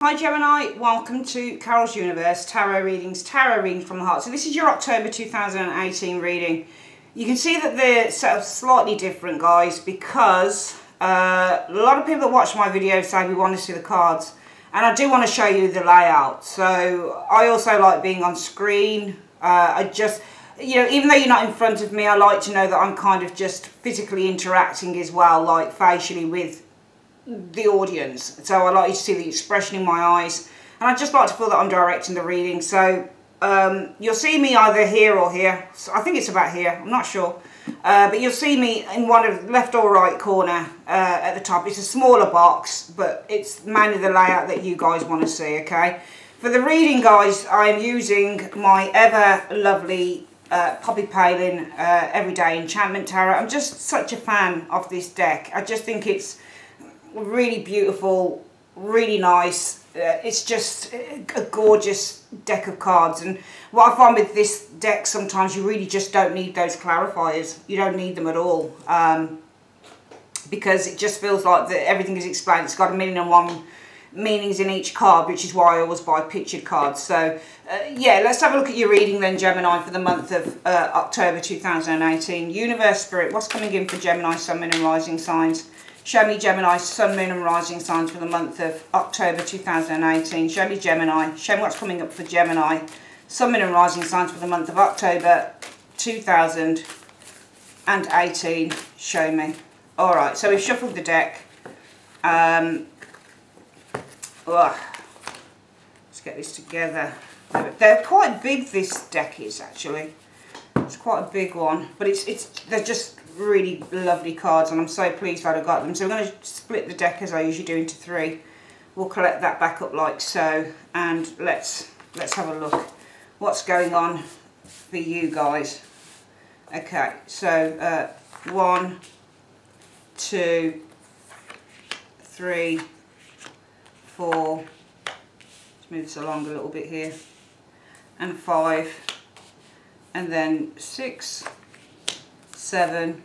Hi Gemini, welcome to Carol's Universe, Tarot Readings from the Heart. So this is your October 2018 reading. You can see that they're set up slightly different, guys, because a lot of people that watch my videos say we want to see the cards. And I do want to show you the layout. So I also like being on screen. I just, even though you're not in front of me, I like to know that I'm kind of just physically interacting as well, like facially with the audience. So I like you to see the expression in my eyes, and I just like to feel that I'm directing the reading. So you'll see me either here or here. So I think it's about here, I'm not sure, but you'll see me in one of the left or right corner at the top. It's a smaller box, but it's mainly the layout that you guys want to see. Okay, for the reading, guys, I'm using my ever lovely Poppy Palin Everyday Enchantment Tarot. I'm just such a fan of this deck. I just think it's really beautiful, really nice. It's just a gorgeous deck of cards, and what I find with this deck, sometimes you really just don't need those clarifiers. You don't need them at all, because it just feels like that everything is explained. It's got a meaning and one meanings in each card, which is why I always buy pictured cards. So yeah, let's have a look at your reading then, Gemini, for the month of October 2018. Universe, Spirit, what's coming in for Gemini, Sun, Moon and Rising signs? Show me Gemini, Sun, Moon and Rising signs for the month of October 2018. Show me Gemini. Show me what's coming up for Gemini, Sun, Moon and Rising signs for the month of October 2018. Show me. Alright, so we've shuffled the deck. Let's get this together. They're quite big, this deck is actually. It's quite a big one, but they're just really lovely cards, and I'm so pleased that I got them. So we're going to split the deck as I usually do into three. We'll collect that back up like so, and let's have a look what's going on for you guys. Okay, so 1, 2, 3, 4. Let's move this along a little bit here, and 5, and then 6, 7,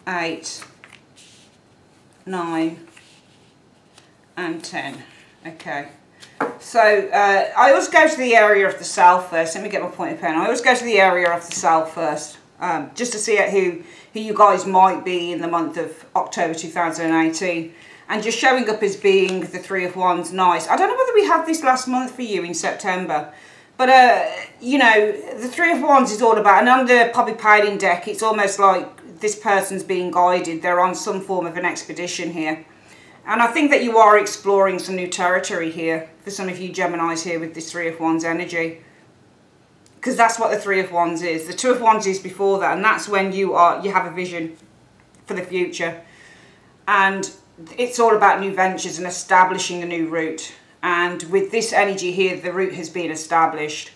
8, 9 and 10. Okay, so I always go to the area of the self first. Let me get my pointer pen. I always go to the area of the self first, just to see who you guys might be in the month of October 2018. And just showing up as being the Three of Wands. Nice. I don't know whether we had this last month for you in September, but the Three of Wands is all about, and under Poppy Palin deck, it's almost like this person's being guided. They're on some form of an expedition here. And I think that you are exploring some new territory here for some of you Geminis here with this Three of Wands energy. Because that's what the Three of Wands is. The Two of Wands is before that, and that's when you have a vision for the future. And it's all about new ventures and establishing a new route. And with this energy here, the route has been established.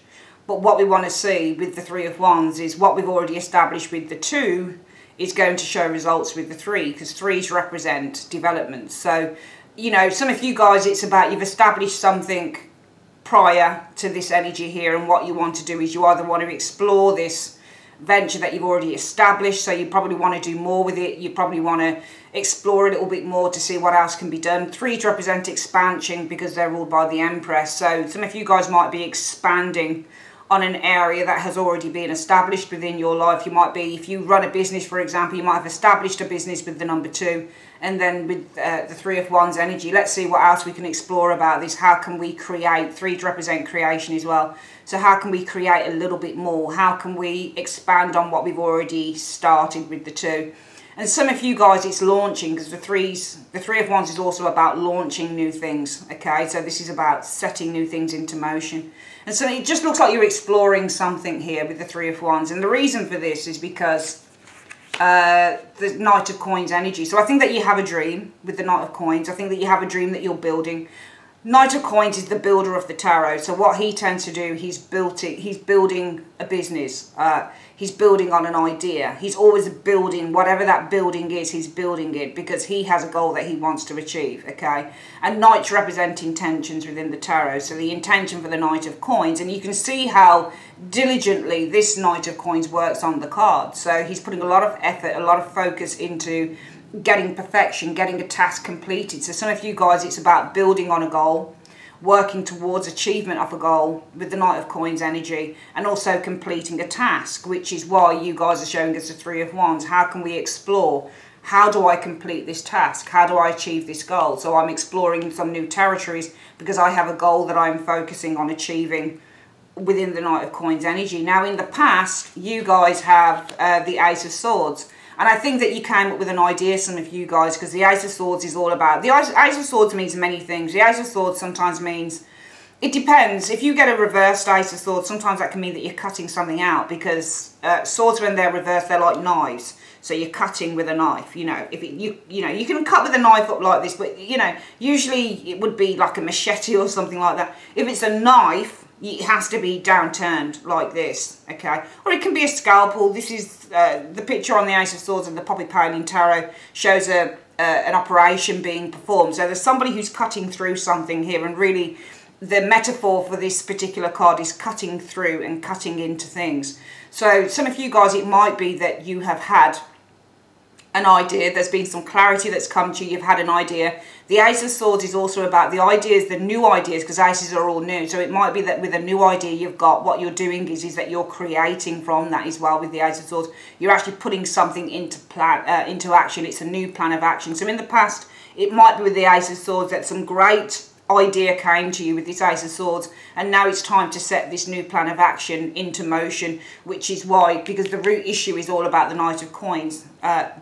But what we want to see with the Three of Wands is what we've already established with the Two is going to show results with the Three, because threes represent development. So, some of you guys, it's about you've established something prior to this energy here, and what you want to do is you either want to explore this venture that you've already established, so you probably want to do more with it. You probably want to explore a little bit more to see what else can be done. Threes represent expansion because they're ruled by the Empress. So some of you guys might be expanding on an area that has already been established within your life. You might be, if you run a business, for example, you might have established a business with the number 2, and then with the Three of Wands energy, let's see what else we can explore about this. How can we create? Threes represent creation as well. So how can we create a little bit more? How can we expand on what we've already started with the 2? And some of you guys, it's launching, because the Three of Wands is also about launching new things. Okay, so this is about setting new things into motion. And so it just looks like you're exploring something here with the Three of Wands. And the reason for this is because the Knight of Coins energy. So I think that you have a dream with the Knight of Coins. I think that you have a dream that you're building. Knight of Coins is the builder of the tarot. So what he tends to do, he's building a business. He's building on an idea. He's always building, whatever that building is, he's building it because he has a goal that he wants to achieve, okay? And Knights represent intentions within the tarot. So the intention for the Knight of Coins, and you can see how diligently this Knight of Coins works on the card. So he's putting a lot of effort, a lot of focus into getting perfection, getting a task completed. So some of you guys, it's about building on a goal, working towards achievement of a goal with the Knight of Coins energy, and also completing a task, which is why you guys are showing us the Three of Wands. How can we explore? How do I complete this task? How do I achieve this goal? So I'm exploring some new territories because I have a goal that I'm focusing on achieving within the Knight of Coins energy. Now, in the past, you guys have the Ace of Swords. And I think that you came up with an idea, some of you guys, because the Ace of Swords is all about... The Ace of Swords means many things. The Ace of Swords sometimes means... It depends. If you get a reversed Ace of Swords, sometimes that can mean that you're cutting something out, because swords, when they're reversed, they're like knives. So you're cutting with a knife, you know. If it, you know, you can cut with a knife up like this, but, you know, usually it would be like a machete or something like that. If it's a knife, it has to be downturned like this, okay? Or it can be a scalpel. This is the picture on the Ace of Swords and the Poppy Paling Tarot shows an operation being performed. So there's somebody who's cutting through something here, and really the metaphor for this particular card is cutting through and cutting into things. So some of you guys, it might be that you have had an idea, there's been some clarity that's come to you, you've had an idea. The Ace of Swords is also about the ideas, the new ideas, because aces are all new. So it might be that with a new idea you've got, what you're doing is that you're creating from that as well with the Ace of Swords. You're actually putting something into action. It's a new plan of action. So in the past, it might be with the Ace of Swords that some great idea came to you with this Ace of Swords, and now it's time to set this new plan of action into motion, which is why, because the root issue is all about the Knight of Coins,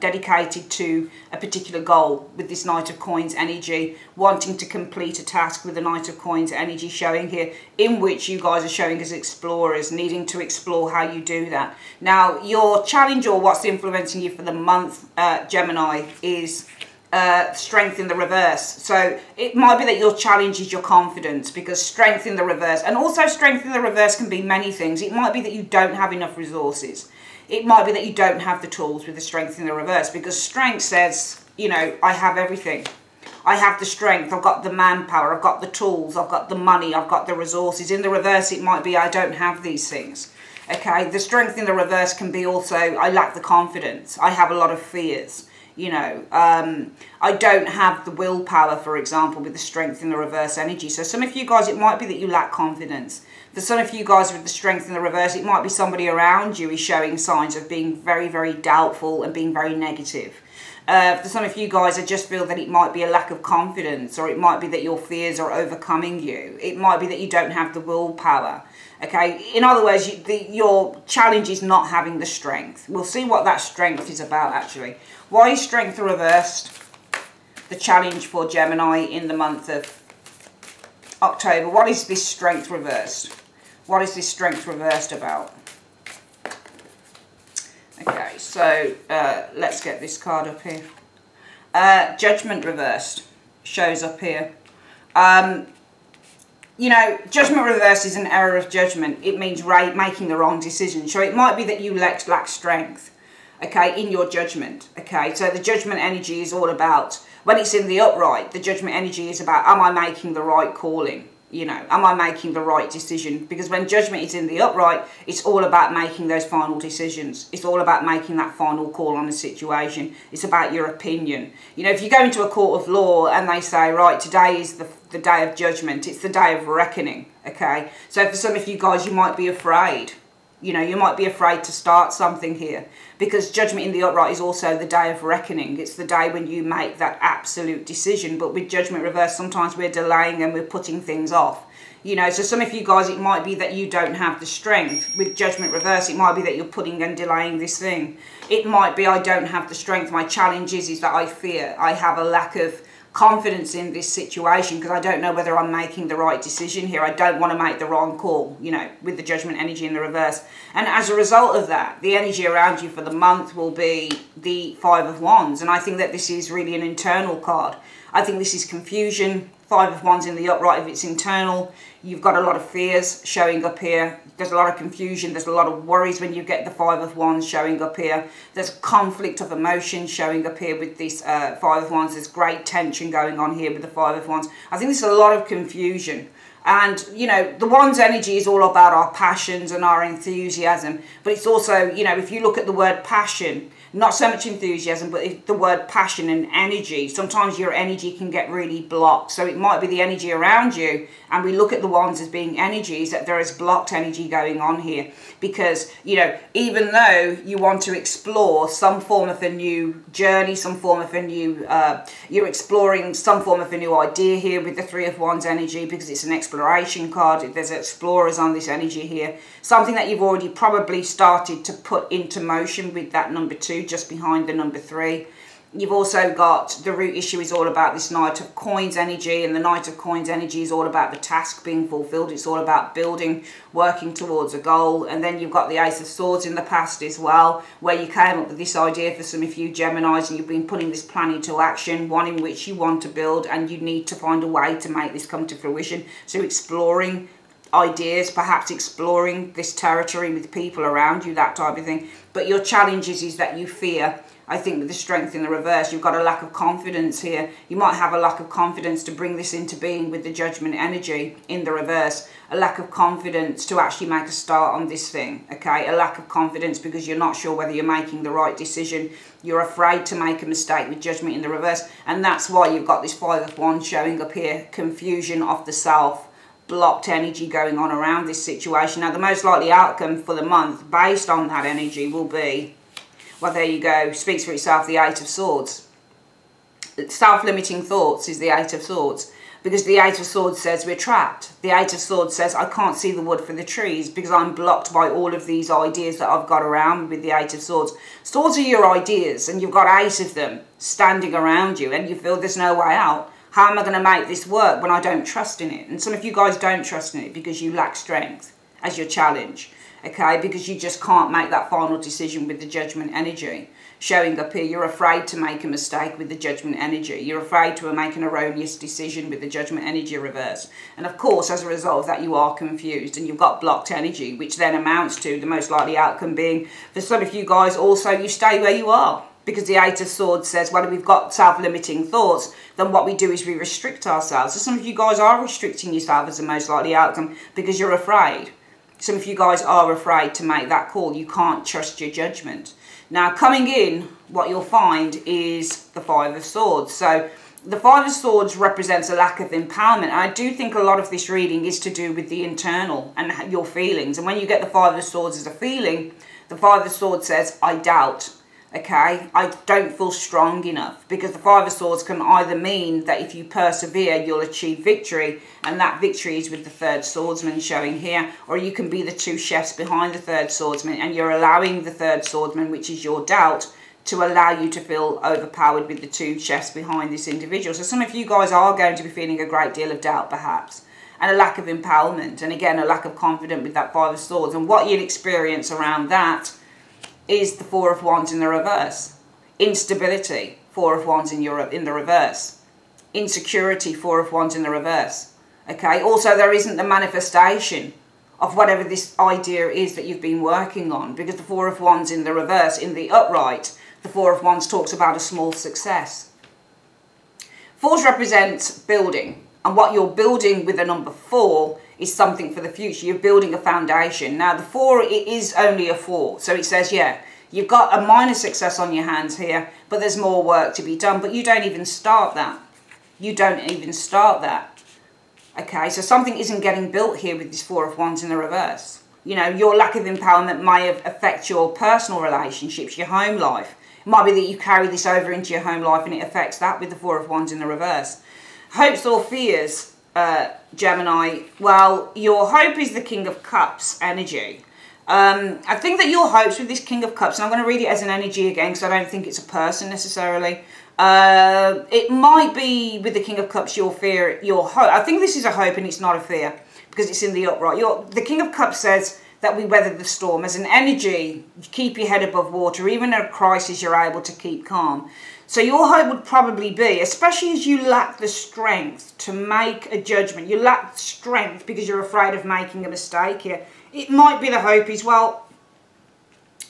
dedicated to a particular goal with this Knight of Coins energy, wanting to complete a task with the Knight of Coins energy showing here, in which you guys are showing as explorers, needing to explore how you do that. Now, your challenge, or what's influencing you for the month, Gemini, is strength in the reverse. So it might be that your challenge is your confidence, because strength in the reverse, and also strength in the reverse can be many things. It might be that you don't have enough resources. It might be that you don't have the tools with the strength in the reverse, because strength says, you know, I have everything. I have the strength, I've got the manpower, I've got the tools, I've got the money, I've got the resources. In the reverse, it might be I don't have these things. Okay, the strength in the reverse can be also I lack the confidence. I have a lot of fears. You know, I don't have the willpower, for example, with the strength in the reverse energy. So some of you guys, it might be that you lack confidence. For some of you guys with the strength in the reverse, it might be somebody around you is showing signs of being very, very doubtful and being very negative. For some of you guys, I just feel that it might be a lack of confidence, or it might be that your fears are overcoming you. It might be that you don't have the willpower. Okay, in other words, your challenge is not having the strength. We'll see what that strength is about, actually. Why is strength reversed? The challenge for Gemini in the month of October. What is this strength reversed? What is this strength reversed about? Okay, so let's get this card up here. Judgment reversed shows up here. You know, judgment reversed is an error of judgment. It means making the wrong decision. So it might be that you lack strength, okay, in your judgment, okay? So the judgment energy is all about, when it's in the upright, the judgment energy is about, am I making the right calling? You know, am I making the right decision? Because when judgment is in the upright, it's all about making those final decisions. It's all about making that final call on a situation. It's about your opinion. You know, if you go into a court of law and they say, right, today is the day of judgment, it's the day of reckoning, okay? So for some of you guys, you might be afraid. You know, you might be afraid to start something here, because judgment in the upright is also the day of reckoning. It's the day when you make that absolute decision. But with judgment reversed, sometimes we're delaying and we're putting things off. You know, so some of you guys, it might be that you don't have the strength. With judgment reversed, it might be that you're putting and delaying this thing. It might be I don't have the strength. My challenge is that I fear. I have a lack of confidence in this situation because I don't know whether I'm making the right decision here. I don't want to make the wrong call, you know, with the judgment energy in the reverse. And as a result of that, the energy around you for the month will be the Five of Wands. And I think that this is really an internal card. I think this is confusion. Five of Wands in the upright, if it's internal, you've got a lot of fears showing up here. There's a lot of confusion. There's a lot of worries when you get the Five of Wands showing up here. There's conflict of emotion showing up here with this Five of Wands. There's great tension going on here with the Five of Wands. I think there's a lot of confusion. And, you know, the Wands energy is all about our passions and our enthusiasm. But it's also, you know, if you look at the word passion, not so much enthusiasm, but the word passion and energy. Sometimes your energy can get really blocked. So it might be the energy around you, and we look at the wands as being energies, that there is blocked energy going on here. Because, you know, even though you want to explore some form of a new journey, some form of a new, you're exploring some form of a new idea here with the Three of Wands energy, because it's an exploration card. There's explorers on this energy here. Something that you've already probably started to put into motion with that number 2 just behind the number 3. You've also got the root issue is all about this Knight of Coins energy, and the Knight of Coins energy is all about the task being fulfilled. It's all about building, working towards a goal. And then you've got the Ace of Swords in the past as well, where you came up with this idea for some of you Geminis, and you've been putting this plan into action, one in which you want to build, and you need to find a way to make this come to fruition. So exploring ideas, perhaps exploring this territory with people around you, that type of thing. But your challenge is that you fear. I think with the Strength in the reverse, you've got a lack of confidence here. You might have a lack of confidence to bring this into being with the Judgment energy in the reverse. A lack of confidence to actually make a start on this thing, okay? A lack of confidence because you're not sure whether you're making the right decision. You're afraid to make a mistake with Judgment in the reverse. And that's why you've got this Five of Wands showing up here. Confusion of the self. Blocked energy going on around this situation. Now, the most likely outcome for the month based on that energy will be, well, there you go, speaks for itself, the Eight of Swords. Self-limiting thoughts is the Eight of Swords, because the Eight of Swords says we're trapped. The Eight of Swords says I can't see the wood for the trees because I'm blocked by all of these ideas that I've got around with the Eight of Swords. Swords are your ideas, and you've got 8 of them standing around you, and you feel there's no way out. How am I going to make this work when I don't trust in it? And some of you guys don't trust in it because you lack strength as your challenge. Okay, because you just can't make that final decision with the Judgment energy showing up here. You're afraid to make a mistake with the Judgment energy. You're afraid to make an erroneous decision with the Judgment energy reverse. And of course, as a result of that, you are confused and you've got blocked energy, which then amounts to the most likely outcome being, for some of you guys also, you stay where you are. Because the Eight of Swords says, well, if we've got self-limiting thoughts, then what we do is we restrict ourselves. So some of you guys are restricting yourself as the most likely outcome because you're afraid. Some of you guys are afraid to make that call. You can't trust your judgment. Now, coming in, what you'll find is the Five of Swords. So the Five of Swords represents a lack of empowerment. And I do think a lot of this reading is to do with the internal and your feelings. And when you get the Five of Swords as a feeling, the Five of Swords says, I doubt. Okay, I don't feel strong enough, because the Five of Swords can either mean that if you persevere, you'll achieve victory, and that victory is with the Third Swordsman showing here, or you can be the 2 chefs behind the Third Swordsman, and you're allowing the Third Swordsman, which is your doubt, to allow you to feel overpowered with the 2 chefs behind this individual. So some of you guys are going to be feeling a great deal of doubt, perhaps, and a lack of empowerment, and again, a lack of confidence with that Five of Swords, and what you'll experience around that is the Four of Wands in the reverse. Instability, Four of Wands in the reverse. Insecurity, Four of Wands in the reverse. Okay, also there isn't the manifestation of whatever this idea is that you've been working on, because the Four of Wands in the reverse, in the upright, the Four of Wands talks about a small success. Fours represent building, and what you're building with the number 4 is something for the future. You're building a foundation. Now, the 4, it is only a 4. So it says, yeah, you've got a minor success on your hands here, but there's more work to be done. But you don't even start that. You don't even start that. Okay, so something isn't getting built here with this Four of Wands in the reverse. You know, your lack of empowerment may affect your personal relationships, your home life. It might be that you carry this over into your home life and it affects that with the Four of Wands in the reverse. Hopes or fears, Gemini, well, your hope is the King of Cups energy. I think that your hopes with this King of Cups, and I'm going to read it as an energy again because I don't think it's a person necessarily. It might be with the King of Cups, your fear, your hope. I think this is a hope and it's not a fear because it's in the upright. The King of Cups says that we weather the storm. As an energy, you keep your head above water. Even in a crisis, you're able to keep calm. So your hope would probably be, especially as you lack the strength to make a judgment, you lack strength because you're afraid of making a mistake here. It might be the hope is, well,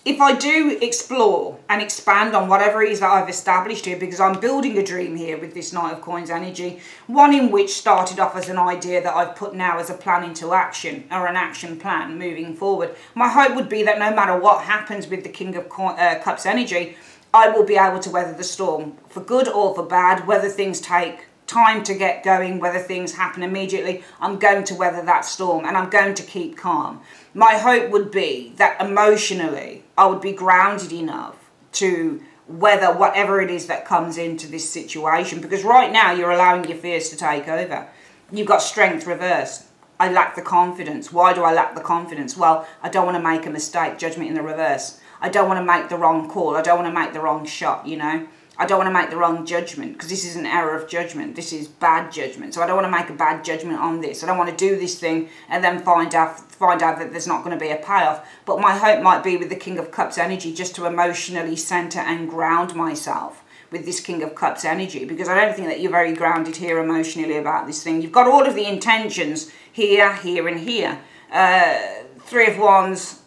if I do explore and expand on whatever it is that I've established here, because I'm building a dream here with this Knight of Coins energy, one in which started off as an idea that I've put now as a plan into action, or an action plan moving forward. My hope would be that no matter what happens with the King of Cups energy, I will be able to weather the storm, for good or for bad, whether things take time to get going, whether things happen immediately. I'm going to weather that storm, and I'm going to keep calm. My hope would be that emotionally I would be grounded enough to weather whatever it is that comes into this situation, because right now you're allowing your fears to take over. You've got strength reversed. I lack the confidence. Why do I lack the confidence? Well, I don't want to make a mistake, judgment in the reverse. I don't want to make the wrong call. I don't want to make the wrong shot, you know. I don't want to make the wrong judgment, because this is an error of judgment. This is bad judgment. So I don't want to make a bad judgment on this. I don't want to do this thing and then find out that there's not going to be a payoff. But my hope might be with the King of Cups energy, just to emotionally center and ground myself with this King of Cups energy, because I don't think that you're very grounded here emotionally about this thing. You've got all of the intentions here, here and here. Three of Wands,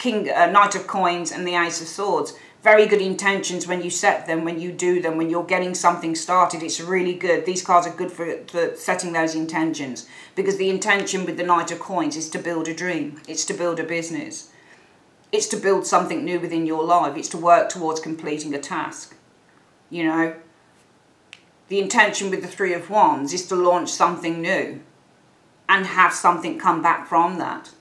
Knight of Coins and the Ace of Swords. Very good intentions when you set them, when you do them, when you're getting something started. It's really good. These cards are good for setting those intentions, because the intention with the Knight of Coins is to build a dream. It's to build a business. It's to build something new within your life. It's to work towards completing a task. You know, the intention with the Three of Wands is to launch something new and have something come back from that.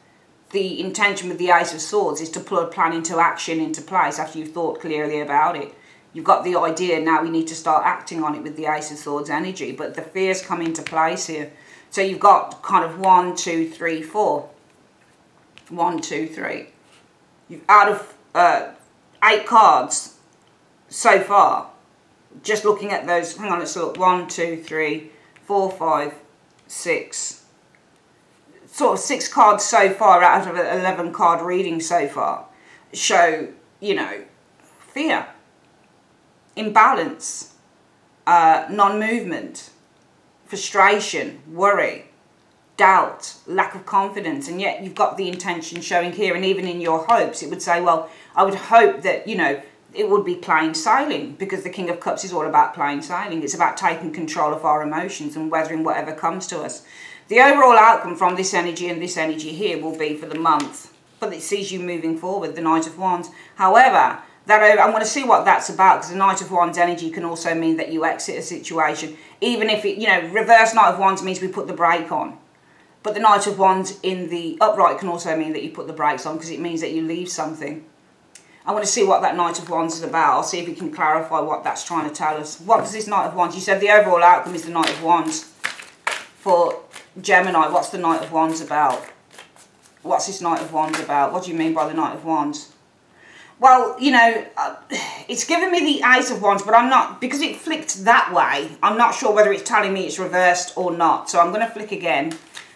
The intention with the Ace of Swords is to put a plan into action, into place, after you've thought clearly about it. You've got the idea, now we need to start acting on it with the Ace of Swords energy. But the fears come into place here. So you've got kind of 1, 2, 3, 4. 1, 2, 3. Out of 8 cards so far, just looking at those, hang on, let's look. 1, 2, 3, 4, 5, 6. Sort of 6 cards so far out of an 11 card reading so far show, you know, fear, imbalance, non-movement, frustration, worry, doubt, lack of confidence. And yet you've got the intention showing here, and even in your hopes it would say, well, I would hope that, you know, it would be plain sailing, because the King of Cups is all about plain sailing. It's about taking control of our emotions and weathering whatever comes to us. The overall outcome from this energy and this energy here will be for the month, but it sees you moving forward, the Knight of Wands. However, I'm going to see what that's about, because the Knight of Wands energy can also mean that you exit a situation, even if it, you know, reverse Knight of Wands means we put the brake on. But the Knight of Wands in the upright can also mean that you put the brakes on, because it means that you leave something. I want to see what that Knight of Wands is about. I'll see if we can clarify what that's trying to tell us. What does this Knight of Wands? You said the overall outcome is the Knight of Wands. For Gemini, what's the Knight of Wands about? What's this Knight of Wands about? What do you mean by the Knight of Wands? Well, you know, it's giving me the Ace of Wands, but I'm not, because it flicked that way, I'm not sure whether it's telling me it's reversed or not. So I'm going to flick again,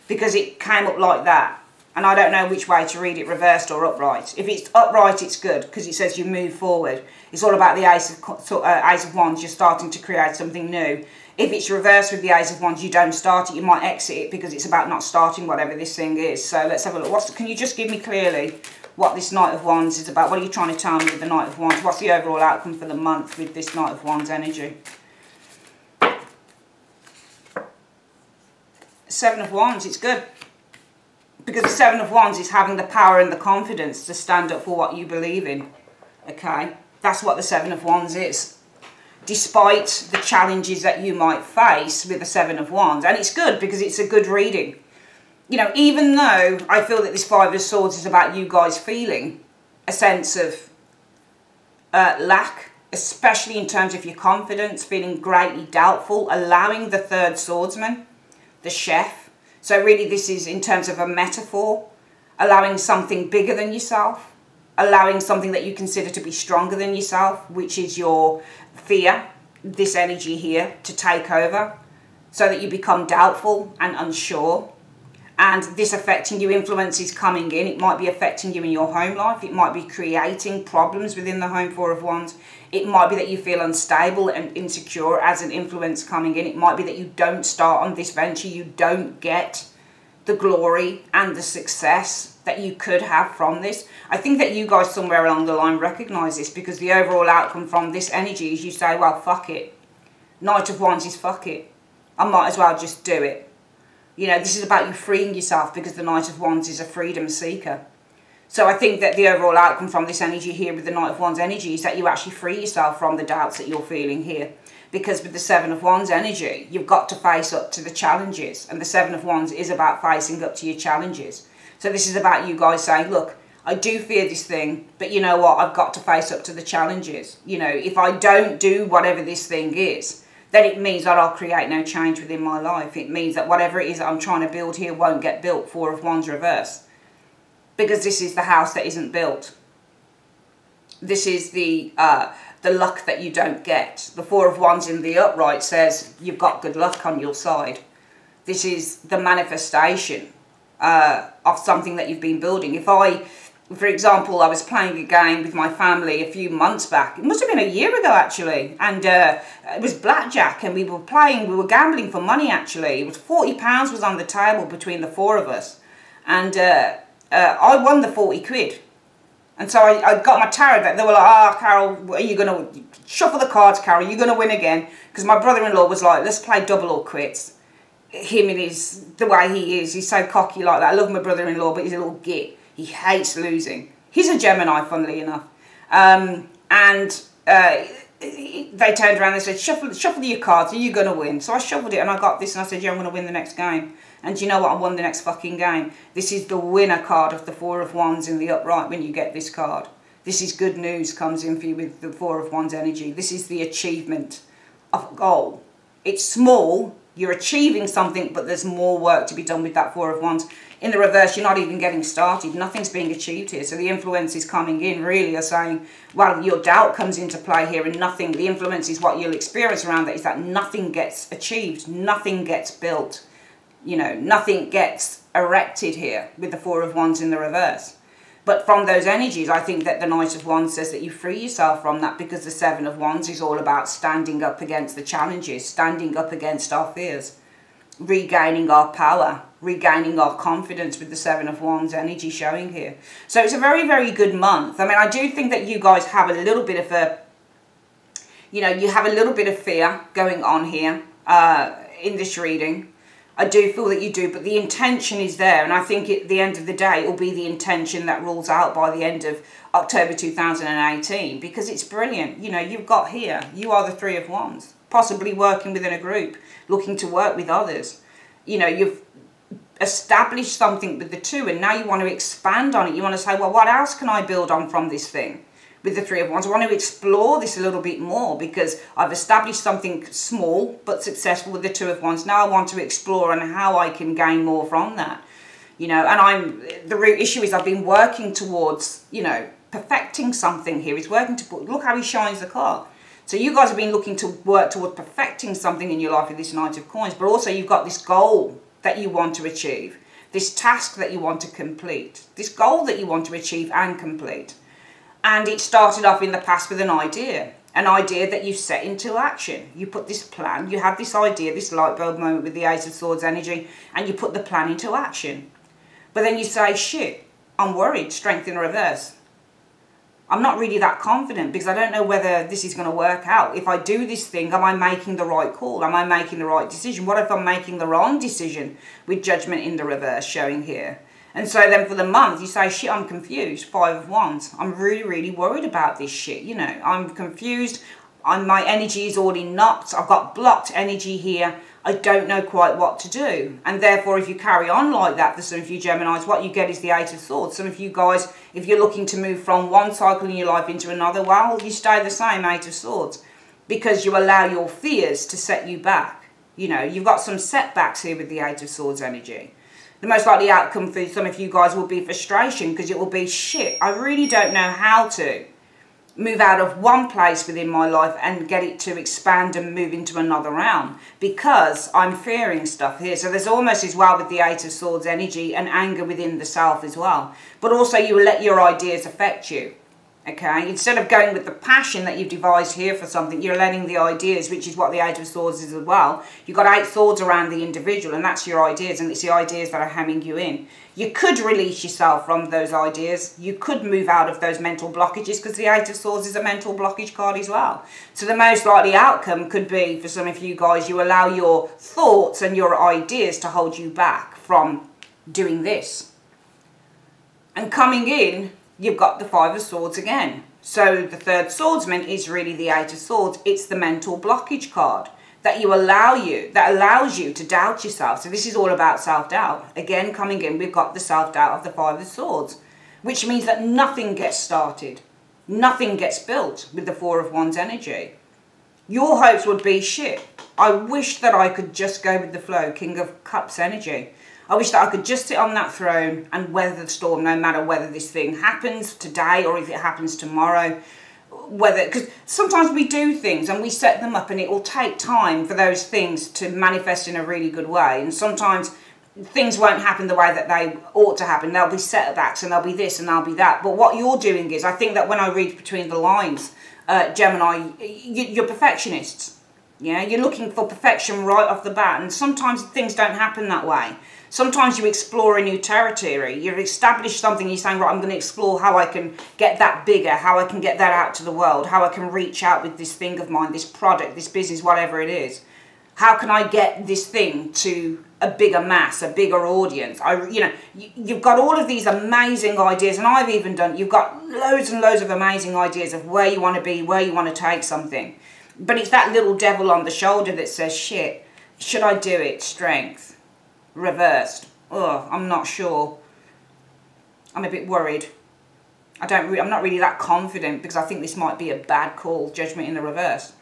because it came up like that. And I don't know which way to read it, reversed or upright. If it's upright, it's good, because it says you move forward. It's all about the Ace of Wands. You're starting to create something new. If it's reversed with the Ace of Wands, you don't start it. You might exit it, because it's about not starting whatever this thing is. So let's have a look. Can you just give me clearly what this Knight of Wands is about? What are you trying to tell me with the Knight of Wands? What's the overall outcome for the month with this Knight of Wands energy? 7 of Wands, it's good. Because the 7 of Wands is having the power and the confidence to stand up for what you believe in. Okay? That's what the 7 of Wands is. Despite the challenges that you might face with the 7 of Wands. And it's good, because it's a good reading. You know, even though I feel that this 5 of Swords is about you guys feeling a sense of lack, especially in terms of your confidence, feeling greatly doubtful, allowing the 3rd swordsman, the chef. So really this is in terms of a metaphor, allowing something bigger than yourself, allowing something that you consider to be stronger than yourself, which is your fear, this energy here, to take over, so that you become doubtful and unsure. And this affecting you, influences coming in. It might be affecting you in your home life. It might be creating problems within the home, 4 of Wands. It might be that you feel unstable and insecure as an influence coming in. It might be that you don't start on this venture. You don't get the glory and the success that you could have from this. I think that you guys somewhere along the line recognise this, because the overall outcome from this energy is you say, well, fuck it. Knight of Wands is fuck it. I might as well just do it. You know, this is about you freeing yourself, because the Knight of Wands is a freedom seeker. So I think that the overall outcome from this energy here with the Knight of Wands energy is that you actually free yourself from the doubts that you're feeling here. Because with the Seven of Wands energy, you've got to face up to the challenges. And the Seven of Wands is about facing up to your challenges. So this is about you guys saying, look, I do fear this thing, but you know what? I've got to face up to the challenges. You know, if I don't do whatever this thing is, then it means that I'll create no change within my life. It means that whatever it is that I'm trying to build here won't get built. Four of Wands reverse. Because this is the house that isn't built. This is the luck that you don't get. The Four of Wands in the upright says you've got good luck on your side. This is the manifestation of something that you've been building. If I, for example, I was playing a game with my family a few months back. It must have been a year ago, actually. And it was blackjack, and we were gambling for money, actually. It was £40 was on the table between the four of us. And I won the 40 quid. And so I got my tarot deck. They were like, Carol, are you going to shuffle the cards, Carol? You're going to win again. Because my brother-in-law was like, let's play double or quits. Him and the way he is. He's so cocky like that. I love my brother-in-law, but he's a little git. He hates losing. He's a Gemini, funnily enough. They turned around and said, shuffle your cards. Are you going to win? So I shuffled it and I got this and I said, yeah, I'm going to win the next game. And do you know what? I won the next fucking game. This is the winner card of the Four of Wands in the upright when you get this card. This is good news comes in for you with the Four of Wands energy. This is the achievement of a goal. It's small. You're achieving something, but there's more work to be done with that Four of Wands. In the reverse, you're not even getting started. Nothing's being achieved here. So the influences coming in really are saying, well, your doubt comes into play here and nothing. The influence is what you'll experience around that is that nothing gets achieved. Nothing gets built. You know, nothing gets erected here with the Four of Wands in the reverse. But from those energies, I think that the Knight of Wands says that you free yourself from that because the Seven of Wands is all about standing up against the challenges, standing up against our fears, regaining our power, regaining our confidence with the Seven of Wands energy showing here. So it's a very, very good month. I mean, I do think that you guys have a little bit of a, you know, you have a little bit of fear going on here in this reading. I do feel that you do, but the intention is there. And I think at the end of the day, it will be the intention that rules out by the end of October 2018, because it's brilliant. You know, you've got here, you are the Three of Wands, possibly working within a group, looking to work with others. You know, you've established something with the two, and now you want to expand on it. You want to say, well, what else can I build on from this thing? With the Three of Wands, I want to explore this a little bit more because I've established something small but successful with the Two of Wands. Now I want to explore and how I can gain more from that. You know, and the root issue is I've been working towards, you know, perfecting something here. He's working to put, look how he shines the card. So you guys have been looking to work towards perfecting something in your life with this Knight of Coins, but also you've got this goal that you want to achieve, this task that you want to complete, this goal that you want to achieve and complete. And it started off in the past with an idea that you set into action. You put this plan, you had this idea, this light bulb moment with the Ace of Swords energy, and you put the plan into action. But then you say, shit, I'm worried, strength in reverse. I'm not really that confident because I don't know whether this is going to work out. If I do this thing, am I making the right call? Am I making the right decision? What if I'm making the wrong decision with judgment in the reverse showing here? And so then for the month, you say, shit, I'm confused. Five of Wands. I'm really, really worried about this shit. You know, I'm confused. My energy is all in knots. I've got blocked energy here. I don't know quite what to do. And therefore, if you carry on like that, for some of you Geminis, what you get is the Eight of Swords. Some of you guys, if you're looking to move from one cycle in your life into another, well, you stay the same, Eight of Swords. Because you allow your fears to set you back. You know, you've got some setbacks here with the Eight of Swords energy. The most likely outcome for some of you guys will be frustration because it will be, shit, I really don't know how to move out of one place within my life and get it to expand and move into another realm because I'm fearing stuff here. So there's almost as well with the Eight of Swords energy and anger within the self as well. But also you will let your ideas affect you. Okay, instead of going with the passion that you've devised here for something, you're letting the ideas, which is what the Eight of Swords is as well. You've got 8 swords around the individual, and that's your ideas, and it's the ideas that are hemming you in. You could release yourself from those ideas. You could move out of those mental blockages, because the Eight of Swords is a mental blockage card as well. So the most likely outcome could be, for some of you guys, you allow your thoughts and your ideas to hold you back from doing this. And coming in, you've got the Five of Swords again. So the third swordsman is really the Eight of Swords. It's the mental blockage card that allows you to doubt yourself. So this is all about self-doubt. Again, coming in, we've got the self-doubt of the Five of Swords, which means that nothing gets started. Nothing gets built with the Four of Wands energy. Your hopes would be, shit, I wish that I could just go with the flow, King of Cups energy. I wish that I could just sit on that throne and weather the storm, no matter whether this thing happens today or if it happens tomorrow. Because sometimes we do things and we set them up and it will take time for those things to manifest in a really good way. And sometimes things won't happen the way that they ought to happen. There'll be setbacks and there'll be this and there'll be that. But what you're doing is, I think that when I read between the lines, Gemini, you're perfectionists. Yeah, you're looking for perfection right off the bat. And sometimes things don't happen that way. Sometimes you explore a new territory. You've established something, you're saying, right, I'm going to explore how I can get that bigger, how I can get that out to the world, how I can reach out with this thing of mine, this product, this business, whatever it is. How can I get this thing to a bigger mass, a bigger audience? You've got all of these amazing ideas, and I've even done, you've got loads and loads of amazing ideas of where you want to be, where you want to take something. But it's that little devil on the shoulder that says, shit, should I do it? Strength. Reversed. Oh, I'm not sure. I'm a bit worried. I'm not really that confident because I think this might be a bad call. Judgment in the reverse.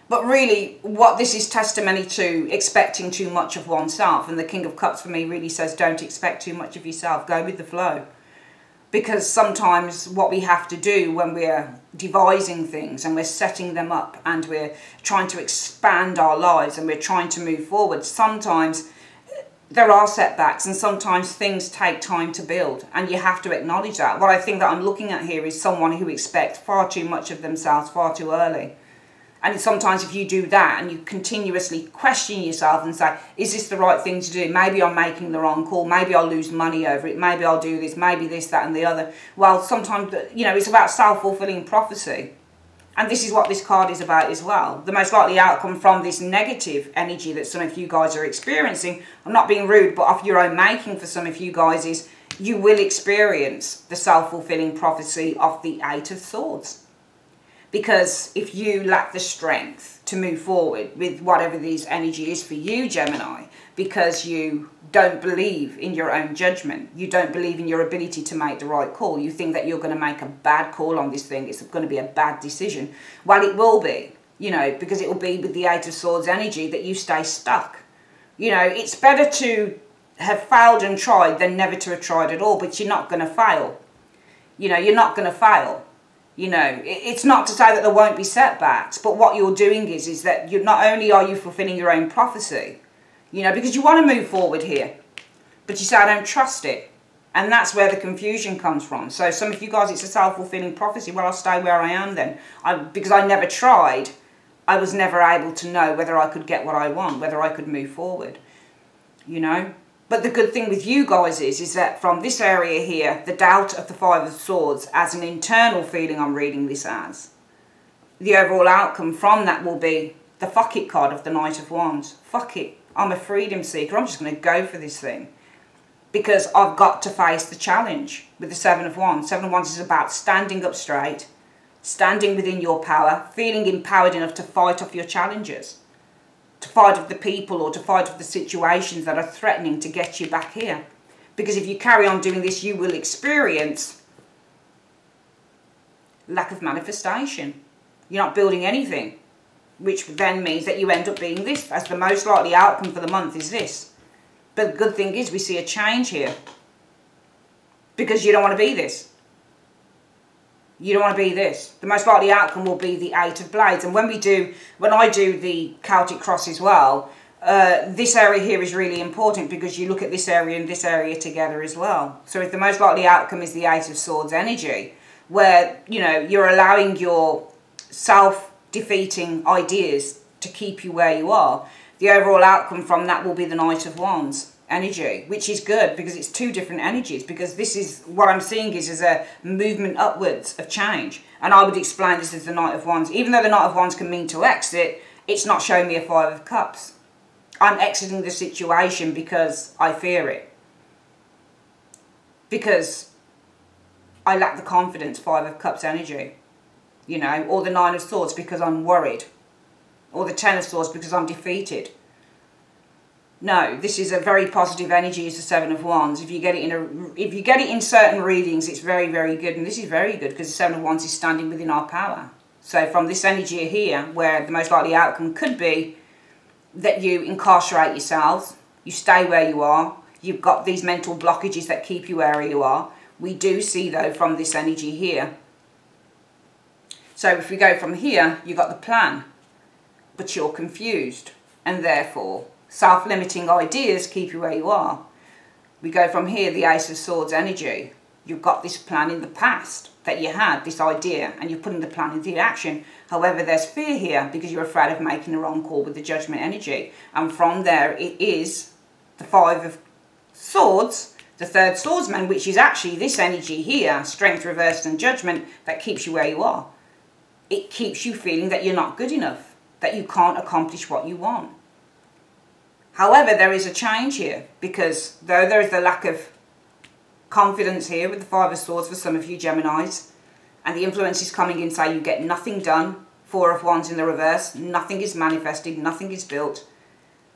But really, what this is testimony to, expecting too much of oneself. And the King of Cups for me really says, don't expect too much of yourself. Go with the flow. Because sometimes what we have to do when we're devising things and we're setting them up and we're trying to expand our lives and we're trying to move forward, sometimes there are setbacks and sometimes things take time to build, and you have to acknowledge that. What I think that I'm looking at here is someone who expects far too much of themselves far too early. And sometimes if you do that and you continuously question yourself and say, is this the right thing to do? Maybe I'm making the wrong call. Maybe I'll lose money over it. Maybe I'll do this. Maybe this, that and the other. Well, sometimes, it's about self-fulfilling prophecy. And this is what this card is about as well. The most likely outcome from this negative energy that some of you guys are experiencing, I'm not being rude, but of your own making for some of you guys, is you will experience the self-fulfilling prophecy of the Eight of Swords. Because if you lack the strength to move forward with whatever this energy is for you, Gemini, because you don't believe in your own judgment, you don't believe in your ability to make the right call, you think that you're going to make a bad call on this thing, it's going to be a bad decision. Well, it will be, because it will be with the Eight of Swords energy that you stay stuck. It's better to have failed and tried than never to have tried at all, but you're not going to fail. You're not going to fail. It's not to say that there won't be setbacks, but what you're doing is that you're not only are you fulfilling your own prophecy, because you want to move forward here, but you say, I don't trust it. And that's where the confusion comes from. So some of you guys, it's a self-fulfilling prophecy. Well, I'll stay where I am then. Because I never tried, I was never able to know whether I could get what I want, whether I could move forward, But the good thing with you guys is that from this area here, the doubt of the Five of Swords as an internal feeling, I'm reading this as, the overall outcome from that will be the fuck it card of the Knight of Wands. Fuck it. I'm a freedom seeker. I'm just going to go for this thing. Because I've got to face the challenge with the Seven of Wands. Seven of Wands is about standing up straight, standing within your power, feeling empowered enough to fight off your challenges. To fight off the people or to fight off the situations that are threatening to get you back here. Because if you carry on doing this, you will experience lack of manifestation. You're not building anything, which then means that you end up being this. As the most likely outcome for the month is this. But the good thing is we see a change here. Because you don't want to be this. You don't want to be this. The most likely outcome will be the Eight of Blades. And when I do the Celtic Cross as well, this area here is really important because you look at this area and this area together as well. So if the most likely outcome is the Eight of Swords energy, where, you're allowing your self-defeating ideas to keep you where you are, the overall outcome from that will be the Knight of Wands energy, which is good because it's two different energies, because this is what I'm seeing is a movement upwards of change. And I would explain this as the Knight of Wands. Even though the Knight of Wands can mean to exit, it's not showing me a Five of Cups. I'm exiting the situation because I fear it. because I lack the confidence, 5 of Cups energy, you know, or the 9 of Swords because I'm worried, or the 10 of Swords because I'm defeated. No, this is a very positive energy. Is the 7 of Wands. If you get it in certain readings, it's very, very good, and this is very good because the 7 of Wands is standing within our power. So from this energy here, where the most likely outcome could be that you incarcerate yourselves, you stay where you are, you've got these mental blockages that keep you where you are. We do see, though, from this energy here. So if we go from here, you've got the plan, but you're confused, and therefore self-limiting ideas keep you where you are. We go from here, the Ace of Swords energy. You've got this plan in the past that you had, this idea, and you're putting the plan into action. However, there's fear here because you're afraid of making the wrong call with the Judgment energy. And from there, it is the 5 of Swords, the 3rd Swordsman, which is actually this energy here, Strength reversed and Judgment, that keeps you where you are. It keeps you feeling that you're not good enough, that you can't accomplish what you want. However, there is a change here, because though there is the lack of confidence here with the 5 of Swords for some of you Geminis, and the influence is coming in, say you get nothing done, 4 of Wands in the reverse, nothing is manifested, nothing is built,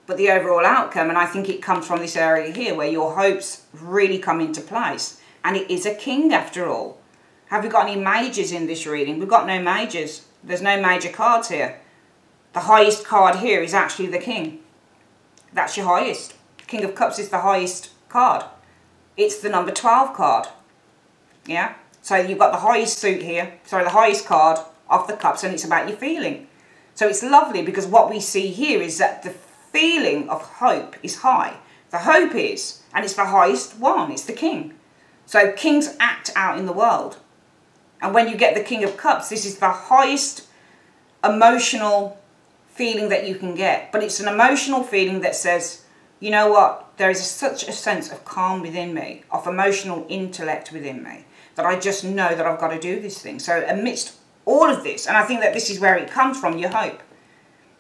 but the overall outcome, and I think it comes from this area here where your hopes really come into place, and it is a king after all. Have we got any majors in this reading? We've got no majors. There's no major cards here. The highest card here is actually the king. That's your highest. King of Cups is the highest card. It's the number 12 card. Yeah? So you've got the highest suit here. Sorry, the highest card of the Cups, and it's about your feeling. So it's lovely because what we see here is that the feeling of hope is high. The hope is, and it's the highest one, it's the king. So kings act out in the world. And when you get the King of Cups, this is the highest emotional feeling that you can get. But it's an emotional feeling that says, you know what, there is such a sense of calm within me, of emotional intellect within me, that I just know that I've got to do this thing. So amidst all of this, and I think that this is where it comes from, your hope.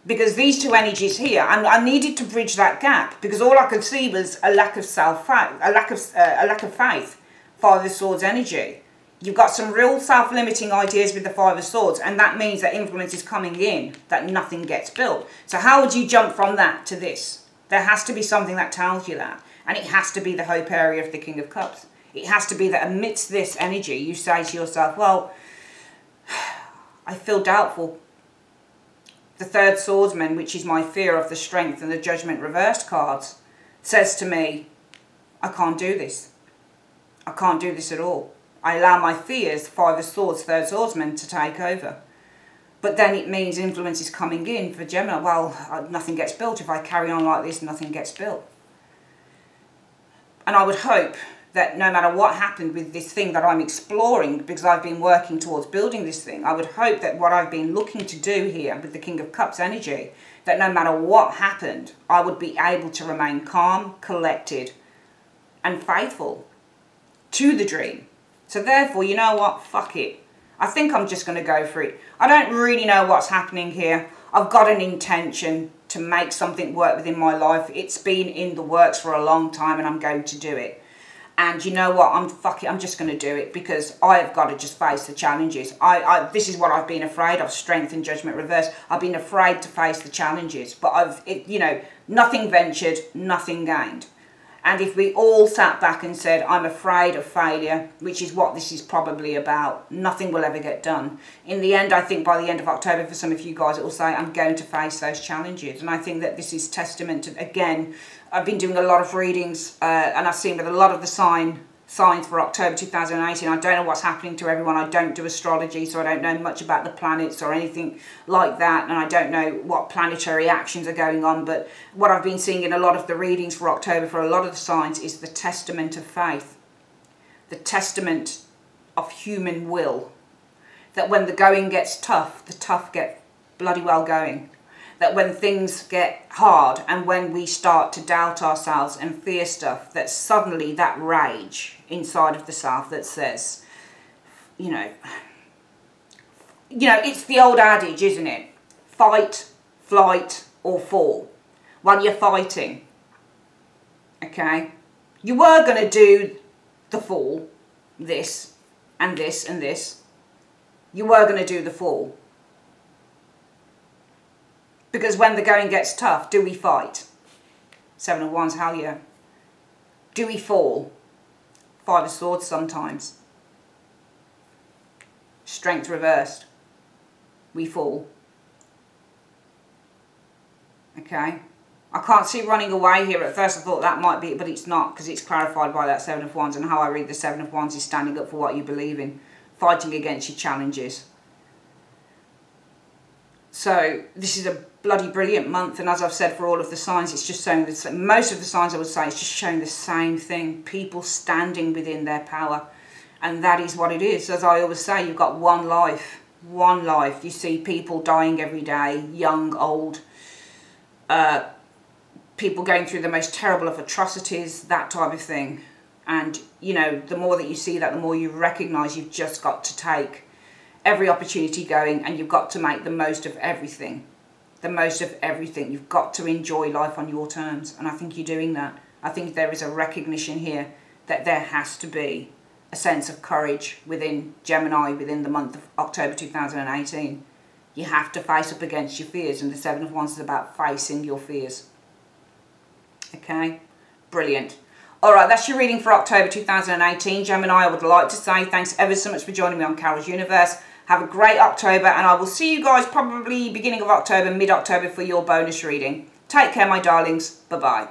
Because these two energies here, and I needed to bridge that gap, because all I could see was a lack of a lack of faith, 5 of Swords energy. You've got some real self-limiting ideas with the 5 of Swords, and that means that influence is coming in, that nothing gets built. So how would you jump from that to this? There has to be something that tells you that, and it has to be the hope area of the King of Cups. It has to be that amidst this energy, you say to yourself, well, I feel doubtful. The 3rd Swordsman, which is my fear of the Strength and the Judgment reversed cards, says to me, I can't do this. I can't do this at all. I allow my fears, 5 of Swords, 3rd Swordsman, to take over. But then it means influence is coming in for Gemini. Well, nothing gets built. If I carry on like this, nothing gets built. And I would hope that no matter what happened with this thing that I'm exploring, because I've been working towards building this thing, I would hope that what I've been looking to do here with the King of Cups energy, that no matter what happened, I would be able to remain calm, collected, and faithful to the dream. So therefore, you know what? Fuck it. I think I'm just going to go for it. I don't really know what's happening here. I've got an intention to make something work within my life. It's been in the works for a long time, and I'm going to do it. And you know what? I'm just going to do it because I've got to just face the challenges. This is what I've been afraid of, Strength and Judgment reverse. I've been afraid to face the challenges, but nothing ventured, nothing gained. And if we all sat back and said, I'm afraid of failure, which is what this is probably about, nothing will ever get done. In the end, I think by the end of October, for some of you guys, it will say, I'm going to face those challenges. And I think that this is testament to, again, I've been doing a lot of readings, and I've seen with a lot of the signs for October 2018. I don't know what's happening to everyone. I don't do astrology, so I don't know much about the planets or anything like that, and I don't know what planetary actions are going on, but what I've been seeing in a lot of the readings for October for a lot of the signs is the testament of faith, the testament of human will, that when the going gets tough, the tough get bloody well going. That when things get hard and when we start to doubt ourselves and fear stuff, that suddenly that rage inside of the self that says, you know, it's the old adage, isn't it? Fight, flight, or fall. While you're fighting, okay? You were going to do the Fool, this, and this, and this. You were going to do the Fool. Because when the going gets tough, do we fight? Seven of Wands, hell yeah. Do we fall? Five of Swords sometimes. Strength reversed. We fall. Okay. I can't see running away here. At first I thought that might be it, but it's not, because it's clarified by that Seven of Wands, and how I read the Seven of Wands is standing up for what you believe in, fighting against your challenges. So this is a bloody brilliant month, and as I've said for all of the signs, it's just showing the, most of the signs I would say, it's just showing the same thing, people standing within their power, and that is what it is. As I always say, you've got one life, one life. You see people dying every day, young, old, people going through the most terrible of atrocities, that type of thing. And, you know, the more that you see that, the more you recognise you've just got to take every opportunity going, and you've got to make the most of everything. The most of everything. You've got to enjoy life on your terms, and I think you're doing that. I think there is a recognition here that there has to be a sense of courage within Gemini within the month of October 2018. You have to face up against your fears, and the Seven of Wands is about facing your fears. Okay, brilliant. All right, that's your reading for October 2018. Gemini, I would like to say thanks ever so much for joining me on Carol's Universe. Have a great October, and I will see you guys probably beginning of October, mid-October for your bonus reading. Take care, my darlings. Bye-bye.